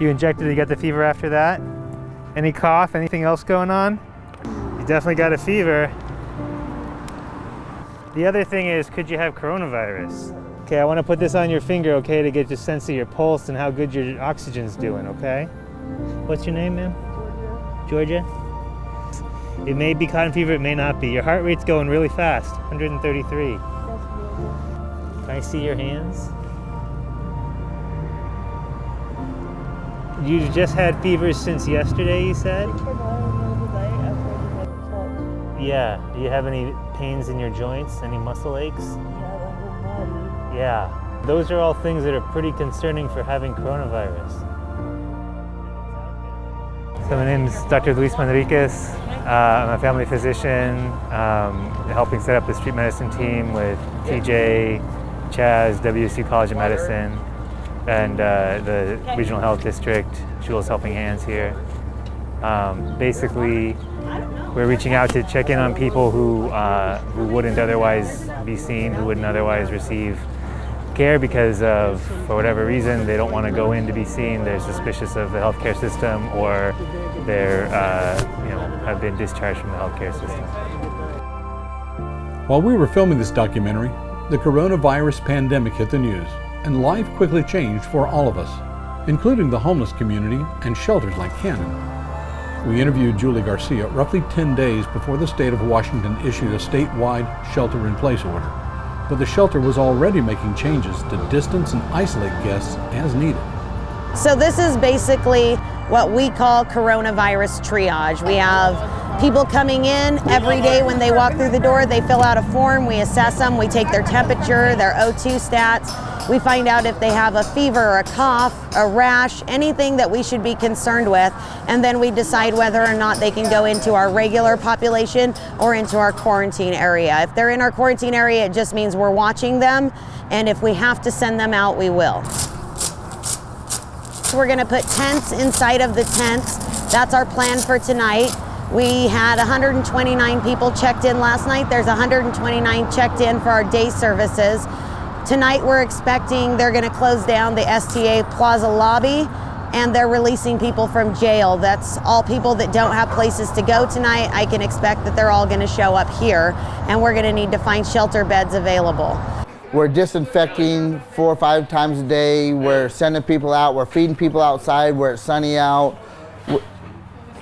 You injected, you got the fever after that? Any cough, anything else going on? You definitely got a fever. The other thing is, could you have coronavirus? Okay, I want to put this on your finger, okay, to get a sense of your pulse and how good your oxygen's doing, okay? What's your name, ma'am? Georgia? It may be cotton fever, it may not be. Your heart rate's going really fast, 133. Can I see your hands? You just had fevers since yesterday, you said? Yeah. Do you have any pains in your joints? Any muscle aches? Yeah. Those are all things that are pretty concerning for having coronavirus. So my name is Dr. Luis Manriquez. I'm a family physician, helping set up the street medicine team with TJ, Chaz, WSU College of Medicine, and the Regional Health District, Jules Helping Hands here. Basically, we're reaching out to check in on people who wouldn't otherwise be seen, who wouldn't otherwise receive care because of, for whatever reason, they don't want to go in to be seen. They're suspicious of the healthcare system, or they're, have been discharged from the healthcare system. While we were filming this documentary, the coronavirus pandemic hit the news, and life quickly changed for all of us, including the homeless community and shelters like Cannon. We interviewed Julie Garcia roughly 10 days before the state of Washington issued a statewide shelter-in-place order. But the shelter was already making changes to distance and isolate guests as needed. So this is basically what we call coronavirus triage. We have people coming in every day. When they walk through the door, they fill out a form, we assess them, we take their temperature, their O2 stats, we find out if they have a fever, a cough, a rash, anything that we should be concerned with, and then we decide whether or not they can go into our regular population or into our quarantine area. If they're in our quarantine area, it just means we're watching them, and if we have to send them out, we will. We're gonna put tents inside of the tents. That's our plan for tonight. We had 129 people checked in last night. There's 129 checked in for our day services. Tonight we're expecting they're gonna close down the STA Plaza lobby, and they're releasing people from jail. That's all people that don't have places to go tonight. I can expect that they're all gonna show up here, and we're gonna need to find shelter beds available. We're disinfecting 4 or 5 times a day. We're sending people out. We're feeding people outside where it's sunny out.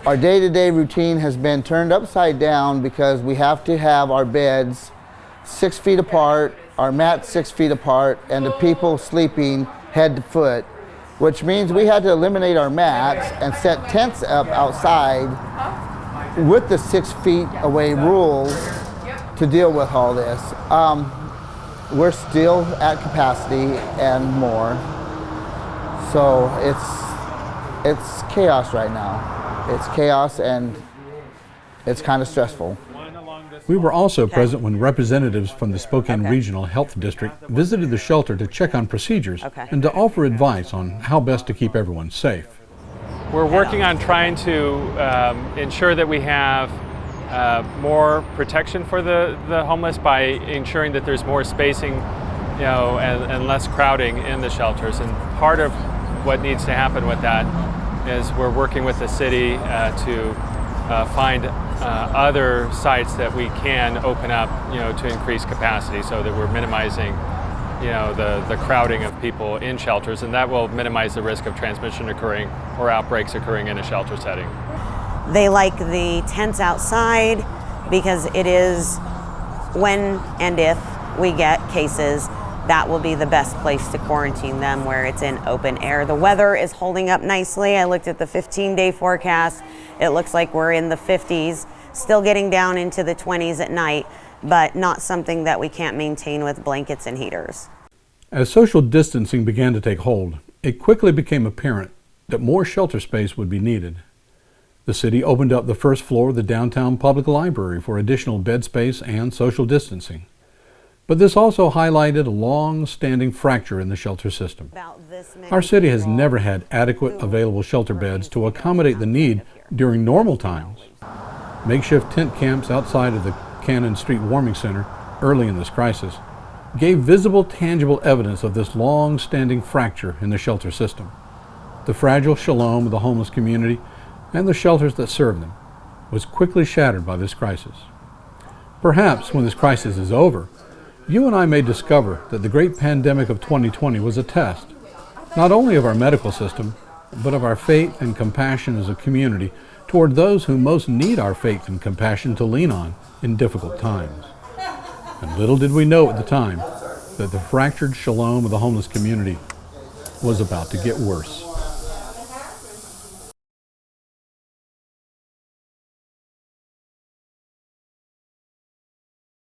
Our day-to-day routine has been turned upside down because we have to have our beds 6 feet apart, our mats 6 feet apart, and the people sleeping head to foot, which means we had to eliminate our mats and set tents up outside with the 6 feet away rule to deal with all this. We're still at capacity and more, so it's chaos right now. It's chaos, and it's kind of stressful. We were also present when representatives from the Spokane Regional Health District visited the shelter to check on procedures and to offer advice on how best to keep everyone safe. We're working on trying to ensure that we have more protection for the homeless by ensuring that there's more spacing, and less crowding in the shelters. And part of what needs to happen with that is we're working with the city to find other sites that we can open up, to increase capacity, so that we're minimizing, the crowding of people in shelters, and that will minimize the risk of transmission occurring or outbreaks occurring in a shelter setting. They like the tents outside because it is when and if we get cases, that will be the best place to quarantine them, where it's in open air. The weather is holding up nicely. I looked at the 15-day forecast. It looks like we're in the 50s, still getting down into the 20s at night, but not something that we can't maintain with blankets and heaters. As social distancing began to take hold, it quickly became apparent that more shelter space would be needed. The city opened up the first floor of the downtown public library for additional bed space and social distancing. But this also highlighted a long-standing fracture in the shelter system. Our city has never had adequate available shelter beds to accommodate the need during normal times. Makeshift tent camps outside of the Cannon Street Warming Center early in this crisis gave visible, tangible evidence of this long-standing fracture in the shelter system. The fragile shalom of the homeless community and the shelters that serve them was quickly shattered by this crisis. Perhaps when this crisis is over, you and I may discover that the great pandemic of 2020 was a test, not only of our medical system, but of our faith and compassion as a community toward those who most need our faith and compassion to lean on in difficult times. And little did we know at the time that the fractured shalom of the homeless community was about to get worse.